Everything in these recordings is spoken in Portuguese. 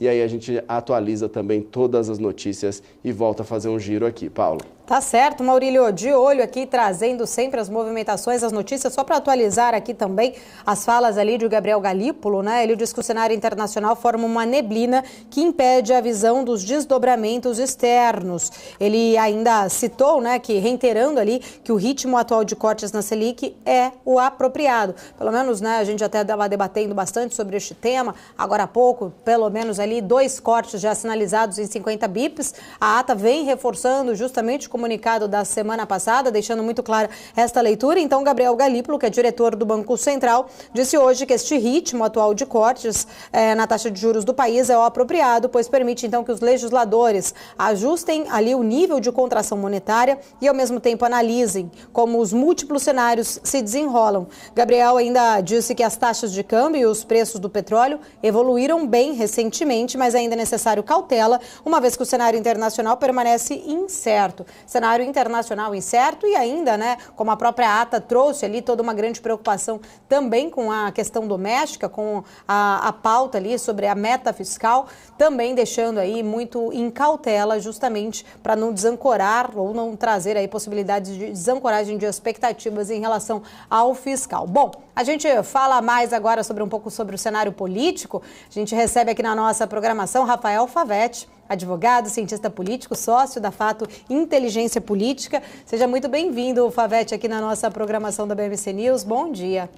e aí a gente atualiza também todas as notícias e volta a fazer um giro aqui. Paula. Tá certo, Maurílio, de olho aqui, trazendo sempre as movimentações, as notícias, só para atualizar aqui também as falas ali de Gabriel Galípolo, né? Ele diz que o cenário internacional forma uma neblina que impede a visão dos desdobramentos externos. Ele ainda citou, né, que reiterando ali que o ritmo atual de cortes na Selic é o apropriado. Pelo menos, né, a gente até estava debatendo bastante sobre este tema, agora há pouco, pelo menos ali 2 cortes já sinalizados em 50 bips. A ata vem reforçando justamente o comunicado da semana passada, deixando muito clara esta leitura. Então, Gabriel Galípolo, que é diretor do Banco Central, disse hoje que este ritmo atual de cortes na taxa de juros do país é o apropriado, pois permite, então, que os legisladores ajustem ali o nível de contração monetária e, ao mesmo tempo, analisem como os múltiplos cenários se desenrolam. Gabriel ainda disse que as taxas de câmbio e os preços do petróleo evoluíram bem recentemente, mas ainda é necessário cautela, uma vez que o cenário internacional permanece incerto. Cenário internacional incerto e ainda, né, como a própria ata trouxe ali toda uma grande preocupação também com a questão doméstica, com a pauta ali sobre a meta fiscal, também deixando aí muito em cautela justamente para não desancorar ou não trazer aí possibilidades de desancoragem de expectativas em relação ao fiscal. Bom, a gente fala mais agora sobre um pouco sobre o cenário político. A gente recebe aqui na nossa programação Rafael Favetti, advogado, cientista político, sócio da Fato Inteligência Política. Seja muito bem-vindo, Favetti, aqui na nossa programação da BMC News. Bom dia.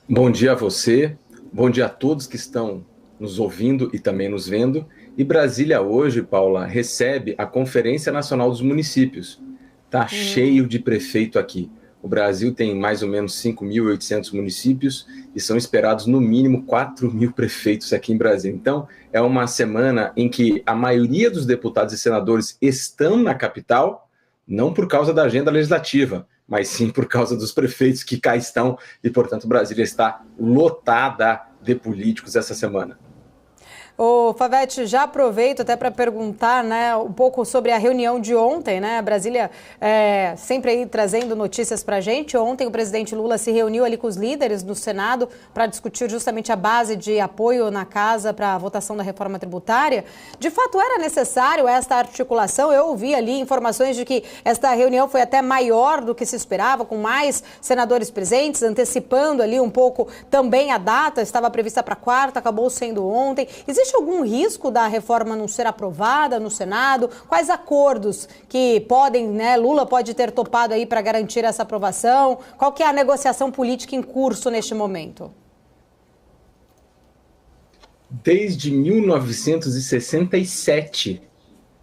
Bom dia a você, bom dia a todos que estão nos ouvindo e também nos vendo. E Brasília hoje, Paula, recebe a Conferência Nacional dos Municípios. Está cheio de prefeito aqui. O Brasil tem mais ou menos 5.800 municípios e são esperados no mínimo 4.000 prefeitos aqui em Brasília. Então, é uma semana em que a maioria dos deputados e senadores estão na capital, não por causa da agenda legislativa, mas sim por causa dos prefeitos que cá estão e, portanto, Brasília está lotada de políticos essa semana. Ô, Favetti, já aproveito até para perguntar, né, um pouco sobre a reunião de ontem, né? Brasília sempre aí trazendo notícias para a gente. Ontem o presidente Lula se reuniu ali com os líderes do Senado para discutir justamente a base de apoio na casa para a votação da reforma tributária. De fato, era necessário esta articulação? Eu ouvi ali informações de que esta reunião foi até maior do que se esperava, com mais senadores presentes, antecipando ali um pouco também a data. Estava prevista para quarta, acabou sendo ontem. Existe algum risco da reforma não ser aprovada no Senado? Quais acordos que podem, né, Lula pode ter topado aí para garantir essa aprovação? Qual que é a negociação política em curso neste momento? Desde 1967,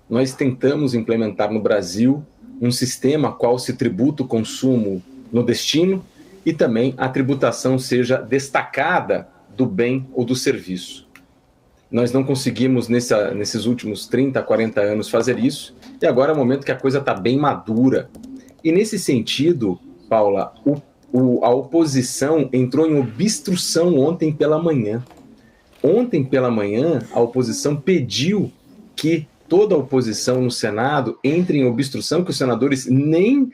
nós tentamos implementar no Brasil um sistema qual se tributa o consumo no destino e também a tributação seja destacada do bem ou do serviço. Nós não conseguimos, nesses últimos 30, 40 anos, fazer isso, e agora é o momento que a coisa está bem madura. E nesse sentido, Paula, a oposição entrou em obstrução ontem pela manhã. Ontem pela manhã, a oposição pediu que toda a oposição no Senado entre em obstrução, que os senadores nem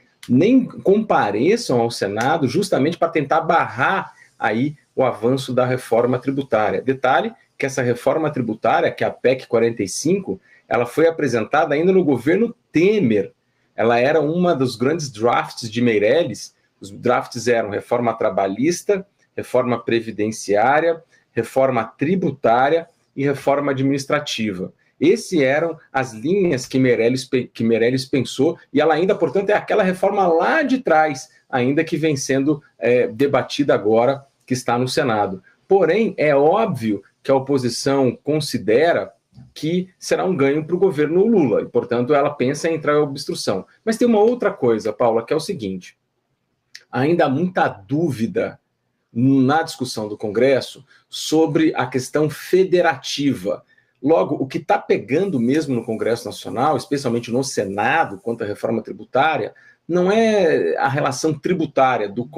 compareçam ao Senado, justamente para tentar barrar aí o avanço da reforma tributária. Detalhe que essa reforma tributária, que é a PEC 45, ela foi apresentada ainda no governo Temer. Ela era uma dos grandes drafts de Meirelles. Os drafts eram reforma trabalhista, reforma previdenciária, reforma tributária e reforma administrativa. Essas eram as linhas que Meirelles pensou, e ela ainda, portanto, é aquela reforma lá de trás, ainda que vem sendo debatida agora, que está no Senado. Porém, é óbvio que a oposição considera que será um ganho para o governo Lula, e, portanto, ela pensa em entrar em obstrução. Mas tem uma outra coisa, Paula, que é o seguinte: ainda há muita dúvida na discussão do Congresso sobre a questão federativa. Logo, o que está pegando mesmo no Congresso Nacional, especialmente no Senado, quanto à reforma tributária, não é a relação tributária do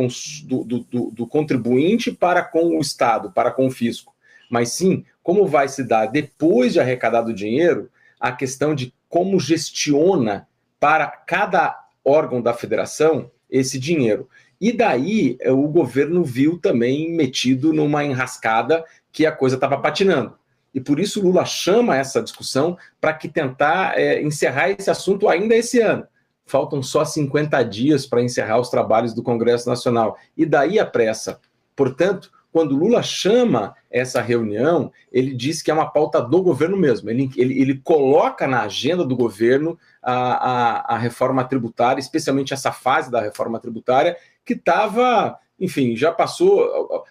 contribuinte para com o Estado, para com o fisco, mas sim como vai se dar, depois de arrecadado o dinheiro, a questão de como gestiona para cada órgão da federação esse dinheiro. E daí o governo viu também metido numa enrascada que a coisa estava patinando. E por isso Lula chama essa discussão para que tentar encerrar esse assunto ainda esse ano. Faltam só 50 dias para encerrar os trabalhos do Congresso Nacional. E daí a pressa. Portanto, quando Lula chama essa reunião, ele diz que é uma pauta do governo mesmo. Ele coloca na agenda do governo a reforma tributária, especialmente essa fase da reforma tributária, que estava, enfim, já passou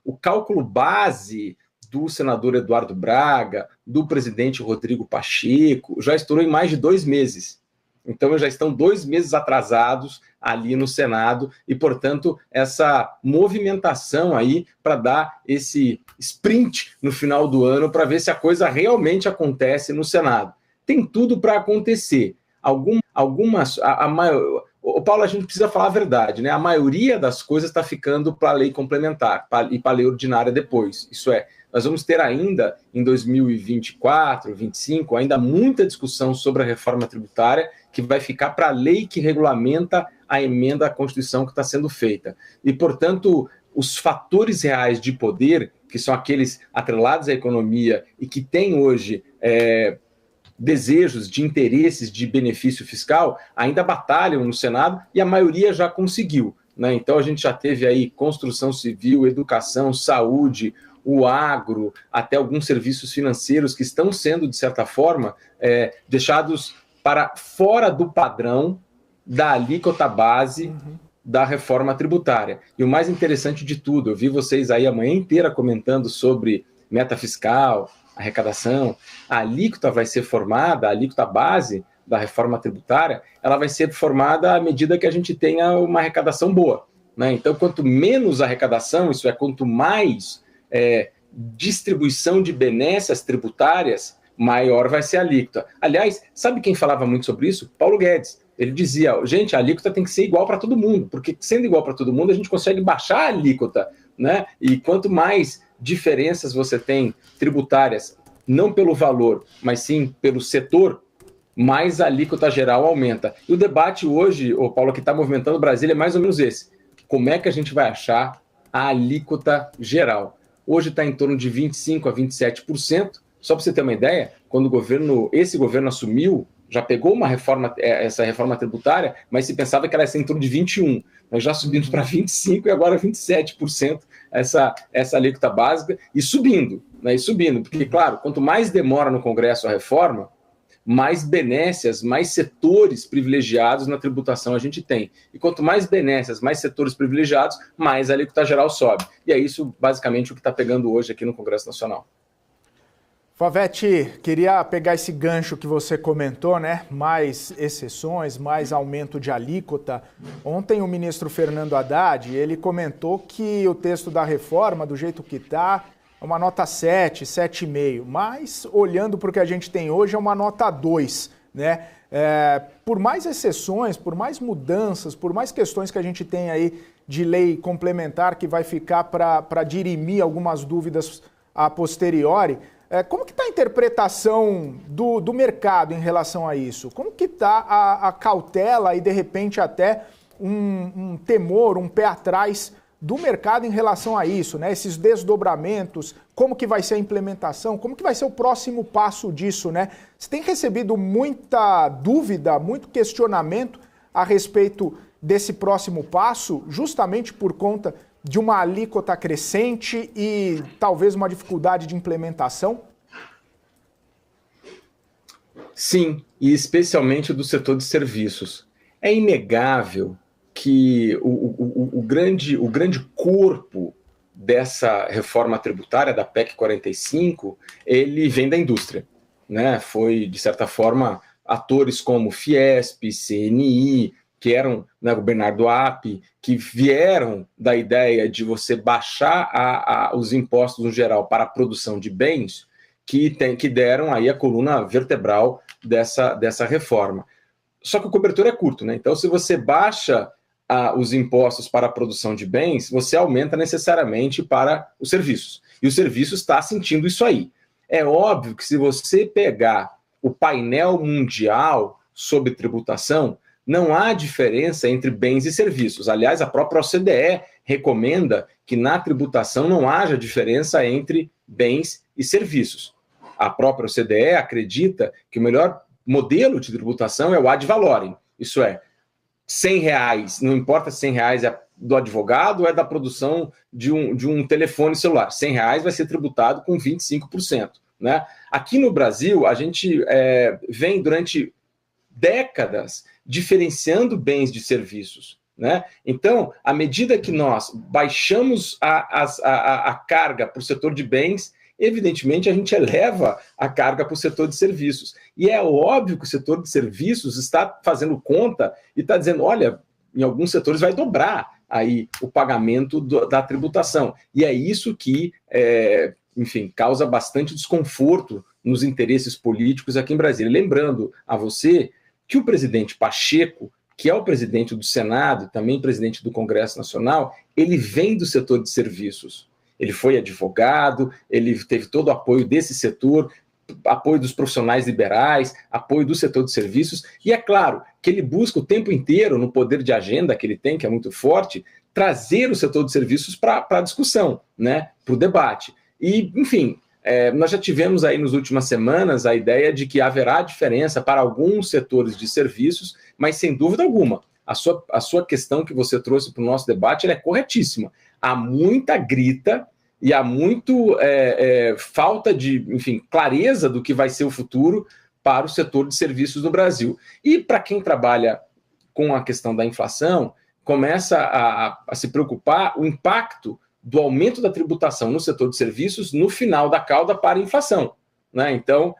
o cálculo base do senador Eduardo Braga, do presidente Rodrigo Pacheco, já estourou em mais de 2 meses. Então, já estão 2 meses atrasados ali no Senado e, portanto, essa movimentação aí para dar esse sprint no final do ano para ver se a coisa realmente acontece no Senado. Tem tudo para acontecer. Paulo, a gente precisa falar a verdade, né? A maioria das coisas está ficando para a lei complementar e para a lei ordinária depois. Isso é, nós vamos ter ainda em 2024, 2025, ainda muita discussão sobre a reforma tributária que vai ficar para a lei que regulamenta a emenda à Constituição que está sendo feita. E, portanto, os fatores reais de poder, que são aqueles atrelados à economia e que têm hoje desejos de interesses de benefício fiscal, ainda batalham no Senado e a maioria já conseguiu, né? Então, a gente já teve aí construção civil, educação, saúde, o agro, até alguns serviços financeiros que estão sendo, de certa forma, deixados para fora do padrão da alíquota base da reforma tributária. E o mais interessante de tudo, eu vi vocês aí a manhã inteira comentando sobre meta fiscal, arrecadação, a alíquota vai ser formada, a alíquota base da reforma tributária, ela vai ser formada à medida que a gente tenha uma arrecadação boa, né? Então, quanto menos arrecadação, isso é, quanto mais distribuição de benesses tributárias, maior vai ser a alíquota. Aliás, sabe quem falava muito sobre isso? Paulo Guedes. Ele dizia, gente, a alíquota tem que ser igual para todo mundo, porque sendo igual para todo mundo, a gente consegue baixar a alíquota, né? E quanto mais diferenças você tem tributárias, não pelo valor, mas sim pelo setor, mais a alíquota geral aumenta. E o debate hoje, Paulo, que está movimentando o Brasil é mais ou menos esse. Como é que a gente vai achar a alíquota geral? Hoje está em torno de 25% a 27%. Só para você ter uma ideia, quando esse governo assumiu, já pegou essa reforma tributária, mas se pensava que ela ia ser em torno de 21%. Nós já subimos para 25% e agora 27% essa alíquota básica, e subindo, né? E subindo, porque, claro, quanto mais demora no Congresso a reforma, mais benécias, mais setores privilegiados na tributação a gente tem. E quanto mais benécias, mais setores privilegiados, mais a alíquota geral sobe. E é isso, basicamente, o que está pegando hoje aqui no Congresso Nacional. Favete, queria pegar esse gancho que você comentou, né? Mais exceções, mais aumento de alíquota. Ontem o ministro Fernando Haddad, ele comentou que o texto da reforma, do jeito que está, é uma nota 7, 7,5, mas olhando para o que a gente tem hoje é uma nota 2, né? Por mais exceções, por mais mudanças, por mais questões que a gente tem aí de lei complementar que vai ficar para dirimir algumas dúvidas a posteriori, como que está a interpretação do mercado em relação a isso? Como que está a cautela e, de repente, até um temor, um pé atrás do mercado em relação a isso, né? Esses desdobramentos, como que vai ser a implementação, como que vai ser o próximo passo disso, né? Você tem recebido muita dúvida, muito questionamento a respeito desse próximo passo, justamente por conta de uma alíquota crescente e talvez uma dificuldade de implementação? Sim, e especialmente do setor de serviços. É inegável que o grande corpo dessa reforma tributária, da PEC 45, ele vem da indústria, né? Foi, de certa forma, atores como Fiesp, CNI, que eram, né, o Bernardo App, que vieram da ideia de você baixar os impostos no geral para a produção de bens, que deram aí a coluna vertebral dessa reforma. Só que o cobertor é curto, né? Então, se você baixa os impostos para a produção de bens, você aumenta necessariamente para os serviços. E o serviço está sentindo isso aí. É óbvio que se você pegar o painel mundial sobre tributação, não há diferença entre bens e serviços. Aliás, a própria OCDE recomenda que na tributação não haja diferença entre bens e serviços. A própria OCDE acredita que o melhor modelo de tributação é o ad valorem, isso é, R$100, não importa se R$100 é do advogado ou é da produção de um telefone celular, R$100 vai ser tributado com 25%. Né? Aqui no Brasil, a gente vem durante décadas diferenciando bens de serviços. Né? Então, à medida que nós baixamos a carga para o setor de bens, evidentemente a gente eleva a carga para o setor de serviços. E é óbvio que o setor de serviços está fazendo conta e está dizendo, olha, em alguns setores vai dobrar aí o pagamento da tributação. E é isso que, enfim, causa bastante desconforto nos interesses políticos aqui em Brasília. Lembrando a você que o presidente Pacheco, que é o presidente do Senado e também presidente do Congresso Nacional, ele vem do setor de serviços. Ele foi advogado, ele teve todo o apoio desse setor, apoio dos profissionais liberais, apoio do setor de serviços, e é claro que ele busca o tempo inteiro, no poder de agenda que ele tem, que é muito forte, trazer o setor de serviços para a discussão, né, para o debate. E, enfim, nós já tivemos aí nas últimas semanas a ideia de que haverá diferença para alguns setores de serviços, mas sem dúvida alguma, a sua questão que você trouxe para o nosso debate ela é corretíssima. Há muita grita e há muito falta de, enfim, clareza do que vai ser o futuro para o setor de serviços no Brasil. E para quem trabalha com a questão da inflação, começa a se preocupar o impacto do aumento da tributação no setor de serviços no final da cauda para a inflação. Né? Então,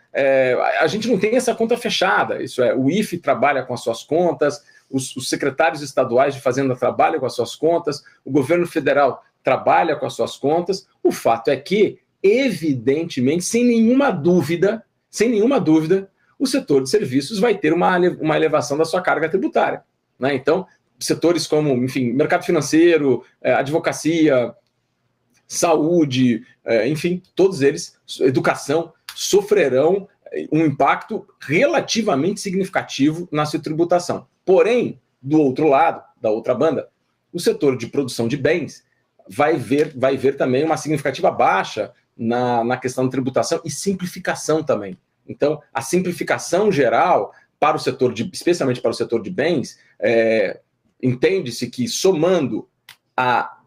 a gente não tem essa conta fechada, isso é, o IFE trabalha com as suas contas, os secretários estaduais de Fazenda trabalham com as suas contas, o governo federal trabalha com as suas contas. O fato é que, evidentemente, sem nenhuma dúvida, o setor de serviços vai ter uma elevação da sua carga tributária. Né? Então, setores como, enfim, mercado financeiro, advocacia, saúde, enfim, todos eles, educação, sofrerão um impacto relativamente significativo na sua tributação. Porém, do outro lado, da outra banda, o setor de produção de bens vai ver também uma significativa baixa na questão da tributação e simplificação também. Então, a simplificação geral para o setor especialmente para o setor de bens, entende-se que somando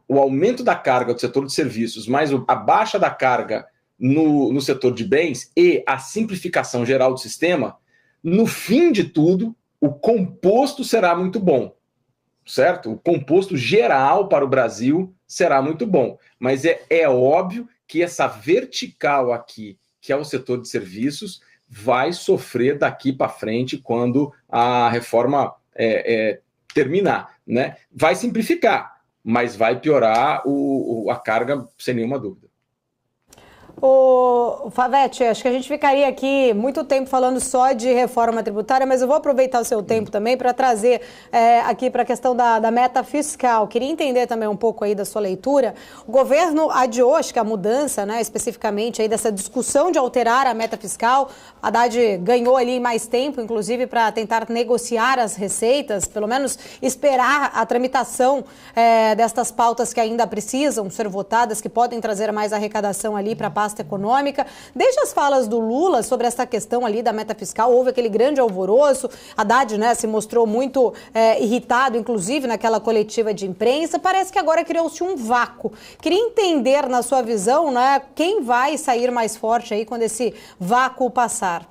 o aumento da carga do setor de serviços, mais a baixa da carga no setor de bens e a simplificação geral do sistema, no fim de tudo, o composto será muito bom, certo? O composto geral para o Brasil será muito bom, mas é óbvio que essa vertical aqui, que é o setor de serviços, vai sofrer daqui para frente quando a reforma terminar, né? Vai simplificar, mas vai piorar a carga, sem nenhuma dúvida. Favete, acho que a gente ficaria aqui muito tempo falando só de reforma tributária, mas eu vou aproveitar o seu tempo também para trazer aqui para a questão da meta fiscal. Queria entender também um pouco aí da sua leitura. O governo adiou, acho que a mudança, né, especificamente aí dessa discussão de alterar a meta fiscal. A Haddad ganhou ali mais tempo, inclusive, para tentar negociar as receitas, pelo menos esperar a tramitação destas pautas que ainda precisam ser votadas, que podem trazer mais arrecadação ali para a pasta econômica. Desde as falas do Lula sobre essa questão ali da meta fiscal, houve aquele grande alvoroço. Haddad, né, se mostrou muito irritado, inclusive naquela coletiva de imprensa. Parece que agora criou-se um vácuo. Queria entender, na sua visão, né, quem vai sair mais forte aí quando esse vácuo passar.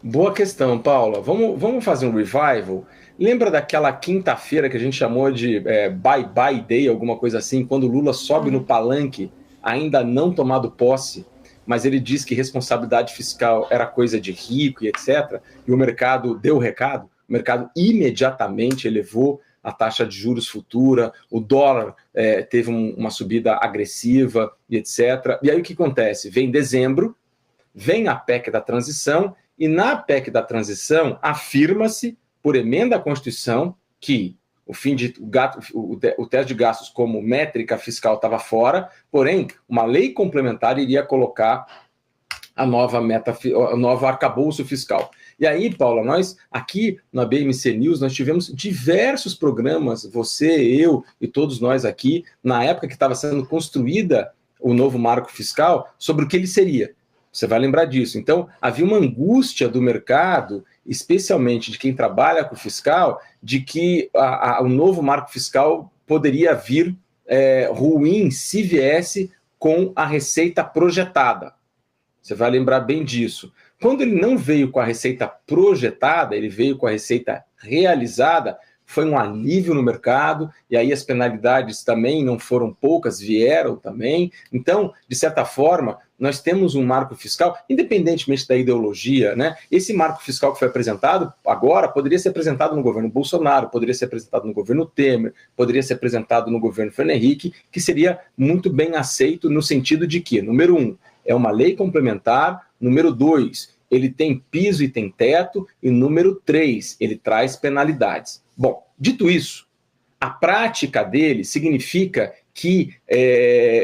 Boa questão, Paula. Vamos fazer um revival? Lembra daquela quinta-feira que a gente chamou de bye-bye day, alguma coisa assim, quando o Lula sobe no palanque, ainda não tomado posse, mas ele diz que responsabilidade fiscal era coisa de rico e etc., e o mercado deu o recado, o mercado imediatamente elevou a taxa de juros futura, o dólar teve uma subida agressiva e etc. E aí o que acontece? Vem dezembro, vem a PEC da transição, e na PEC da transição afirma-se, por emenda à Constituição, que o teto de gastos como métrica fiscal estava fora, porém, uma lei complementar iria colocar a nova arcabouço fiscal. E aí, Paula, nós aqui na BMC News, nós tivemos diversos programas, você, eu e todos nós aqui, na época que estava sendo construída o novo marco fiscal, sobre o que ele seria. Você vai lembrar disso. Então, havia uma angústia do mercado, especialmente de quem trabalha com o fiscal, de que o novo marco fiscal poderia vir ruim se viesse com a receita projetada. Você vai lembrar bem disso. Quando ele não veio com a receita projetada, ele veio com a receita realizada, foi um alívio no mercado, e aí as penalidades também não foram poucas, vieram também. Então, de certa forma, nós temos um marco fiscal, independentemente da ideologia, né? Esse marco fiscal que foi apresentado agora poderia ser apresentado no governo Bolsonaro, poderia ser apresentado no governo Temer, poderia ser apresentado no governo Fernando Henrique, que seria muito bem aceito no sentido de que, número 1, é uma lei complementar, número 2, ele tem piso e tem teto, e número 3, ele traz penalidades. Bom, dito isso, a prática dele significa que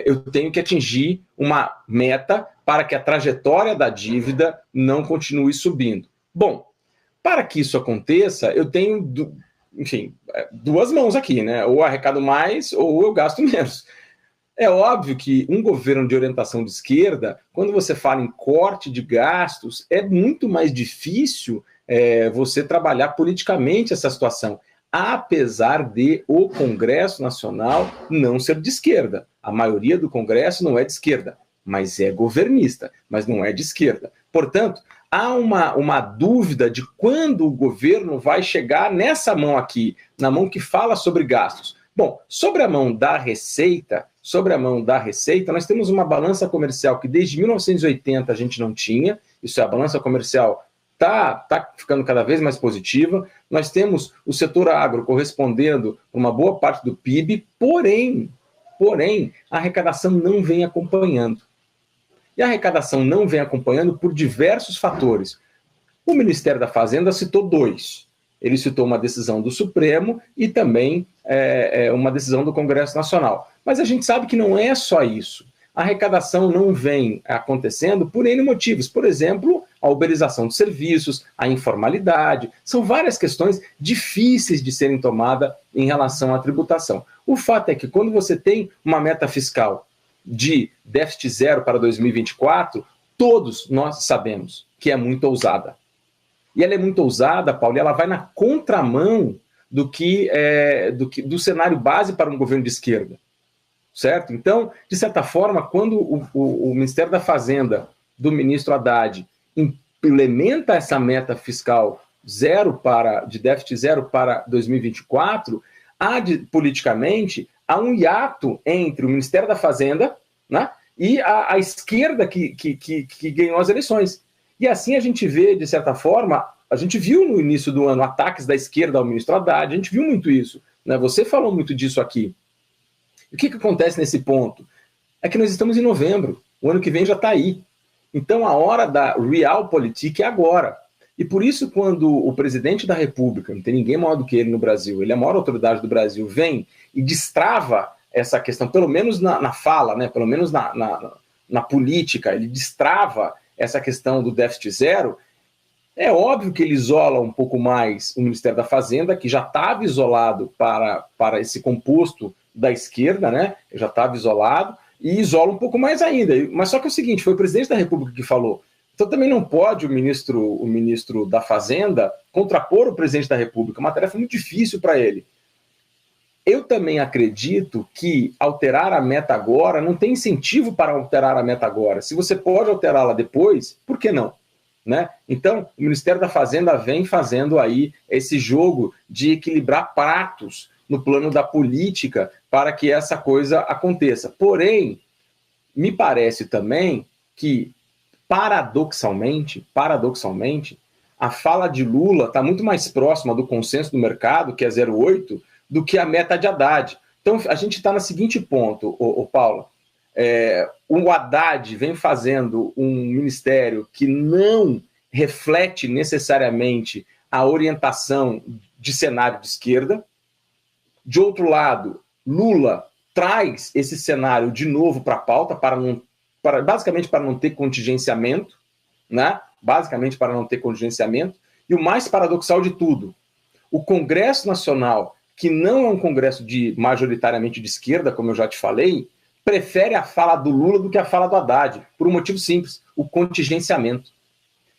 eu tenho que atingir uma meta para que a trajetória da dívida não continue subindo. Bom, para que isso aconteça, eu tenho, enfim, duas mãos aqui, né? Ou arrecado mais ou eu gasto menos. É óbvio que um governo de orientação de esquerda, quando você fala em corte de gastos, é muito mais difícil você trabalhar politicamente essa situação, apesar de o Congresso Nacional não ser de esquerda. A maioria do Congresso não é de esquerda, mas é governista, mas não é de esquerda. Portanto, há uma dúvida de quando o governo vai chegar nessa mão aqui, na mão que fala sobre gastos. Bom, sobre a mão da receita, nós temos uma balança comercial que desde 1980 a gente não tinha, isso é, a balança comercial está ficando cada vez mais positiva, nós temos o setor agro correspondendo a uma boa parte do PIB, porém, a arrecadação não vem acompanhando. E a arrecadação não vem acompanhando por diversos fatores. O Ministério da Fazenda citou 2. Ele citou uma decisão do Supremo e também uma decisão do Congresso Nacional. Mas a gente sabe que não é só isso. A arrecadação não vem acontecendo por N motivos. Por exemplo, a uberização de serviços, a informalidade. São várias questões difíceis de serem tomadas em relação à tributação. O fato é que quando você tem uma meta fiscal de déficit zero para 2024, todos nós sabemos que é muito ousada. E ela é muito ousada, Paulo, e ela vai na contramão do cenário base para um governo de esquerda. Certo? Então, de certa forma, quando o Ministério da Fazenda, do ministro Haddad, implementa essa meta fiscal de déficit zero para 2024, politicamente, há um hiato entre o Ministério da Fazenda, né, e a esquerda que ganhou as eleições. E assim a gente vê, de certa forma, a gente viu no início do ano ataques da esquerda ao ministro Haddad, a gente viu muito isso, né? Você falou muito disso aqui. O que acontece nesse ponto? É que nós estamos em novembro, o ano que vem já está aí. Então a hora da realpolitik é agora. E por isso, quando o presidente da República, não tem ninguém maior do que ele no Brasil, ele é a maior autoridade do Brasil, vem e destrava essa questão, pelo menos na fala, né, pelo menos na política, ele destrava essa questão do déficit zero, é óbvio que ele isola um pouco mais o Ministério da Fazenda, que já estava isolado para esse composto da esquerda, né? Já estava isolado, e isola um pouco mais ainda. Mas só que é o seguinte, foi o presidente da República que falou. Então também não pode o ministro da Fazenda contrapor o presidente da República, uma tarefa muito difícil para ele. Eu também acredito que alterar a meta agora, não tem incentivo para alterar a meta agora. Se você pode alterá-la depois, por que não? Né? Então, o Ministério da Fazenda vem fazendo aí esse jogo de equilibrar pratos no plano da política para que essa coisa aconteça. Porém, me parece também que, paradoxalmente, a fala de Lula está muito mais próxima do consenso do mercado, que é 0,8, do que a meta de Haddad. Então, a gente está no seguinte ponto, Paula. O Haddad vem fazendo um ministério que não reflete necessariamente a orientação de cenário de esquerda. De outro lado, Lula traz esse cenário de novo para a pauta, basicamente para não ter contingenciamento, né? Basicamente para não ter contingenciamento. E o mais paradoxal de tudo, o Congresso Nacional, que não é um congresso majoritariamente de esquerda, como eu já te falei, prefere a fala do Lula do que a fala do Haddad, por um motivo simples, o contingenciamento.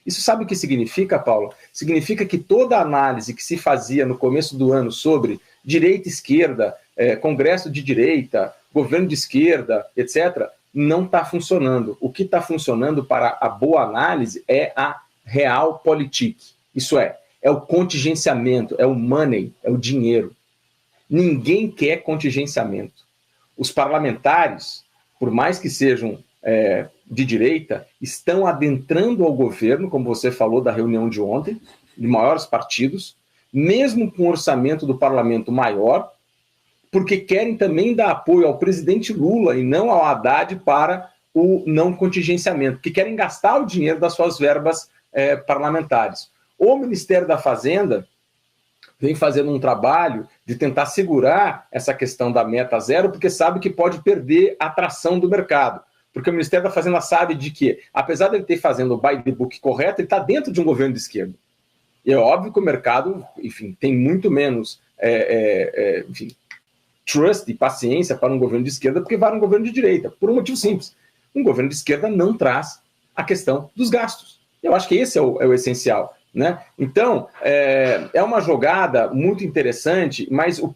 Isso sabe o que significa, Paulo? Significa que toda a análise que se fazia no começo do ano sobre direita e esquerda, congresso de direita, governo de esquerda, etc., não está funcionando. O que está funcionando para a boa análise é a realpolitik. Isso é o contingenciamento, é o money, é o dinheiro. Ninguém quer contingenciamento. Os parlamentares, por mais que sejam de direita, estão adentrando ao governo, como você falou da reunião de ontem, de maiores partidos, mesmo com o orçamento do parlamento maior, porque querem também dar apoio ao presidente Lula e não ao Haddad para o não contingenciamento, que querem gastar o dinheiro das suas verbas parlamentares. O Ministério da Fazenda vem fazendo um trabalho de tentar segurar essa questão da meta zero, porque sabe que pode perder a atração do mercado. Porque o Ministério da Fazenda sabe de que, apesar de ele ter fazendo o by the book correto, ele está dentro de um governo de esquerda. E é óbvio que o mercado, enfim, tem muito menos trust e paciência para um governo de esquerda, porque vai um governo de direita, por um motivo simples. Um governo de esquerda não traz a questão dos gastos. Eu acho que esse é o essencial. Né? Então, é uma jogada muito interessante, mas o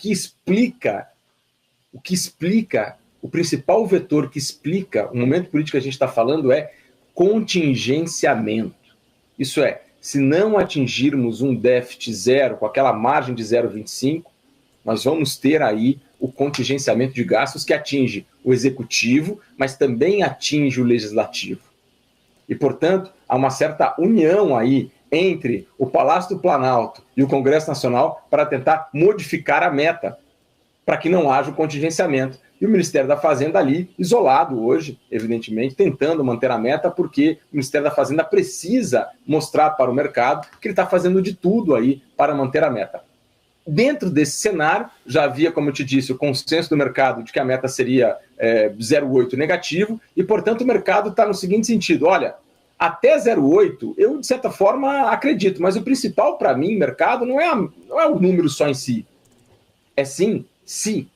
principal vetor que explica o momento político que a gente está falando é contingenciamento. Isso é, se não atingirmos um déficit zero, com aquela margem de 0,25, nós vamos ter aí o contingenciamento de gastos que atinge o executivo, mas também atinge o legislativo. E, portanto, há uma certa união aí entre o Palácio do Planalto e o Congresso Nacional para tentar modificar a meta, para que não haja o contingenciamento. E o Ministério da Fazenda ali, isolado hoje, evidentemente, tentando manter a meta, porque o Ministério da Fazenda precisa mostrar para o mercado que ele está fazendo de tudo aí para manter a meta. Dentro desse cenário, já havia, como eu te disse, o consenso do mercado de que a meta seria 0,8 negativo, e, portanto, o mercado está no seguinte sentido: olha, até 0,8 eu, de certa forma, acredito, mas o principal para mim, mercado, não é o número só em si. É sim, se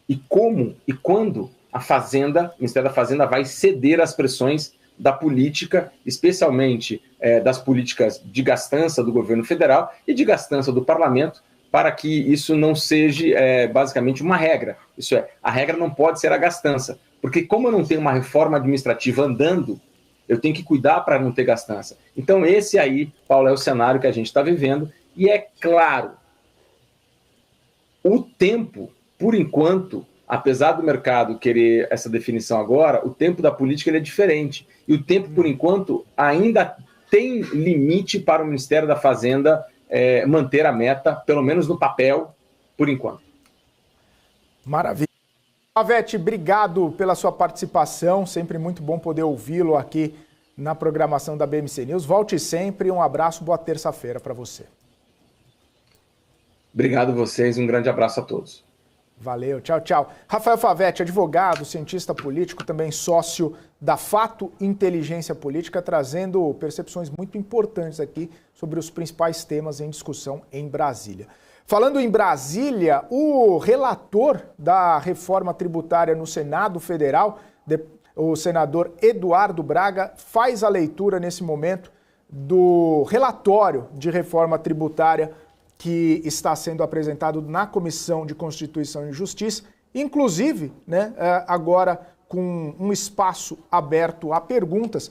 e como e quando o Ministério da Fazenda vai ceder às pressões da política, especialmente das políticas de gastança do governo federal e de gastança do parlamento, para que isso não seja basicamente uma regra. Isso é, a regra não pode ser a gastança, porque como eu não tenho uma reforma administrativa andando, eu tenho que cuidar para não ter gastança. Então esse aí, Paulo, é o cenário que a gente está vivendo, e é claro, o tempo, por enquanto, apesar do mercado querer essa definição agora, o tempo da política ele é diferente, e o tempo, por enquanto, ainda tem limite para o Ministério da Fazenda manter a meta, pelo menos no papel, por enquanto. Maravilha. Pavete, obrigado pela sua participação, sempre muito bom poder ouvi-lo aqui na programação da BMC News. Volte sempre, um abraço, boa terça-feira para você. Obrigado a vocês, um grande abraço a todos. Valeu, tchau, tchau. Rafael Favete, advogado, cientista político, também sócio da Fato Inteligência Política, trazendo percepções muito importantes aqui sobre os principais temas em discussão em Brasília. Falando em Brasília, o relator da reforma tributária no Senado Federal, o senador Eduardo Braga, faz a leitura nesse momento do relatório de reforma tributária que está sendo apresentado na Comissão de Constituição e Justiça, inclusive, agora com um espaço aberto a perguntas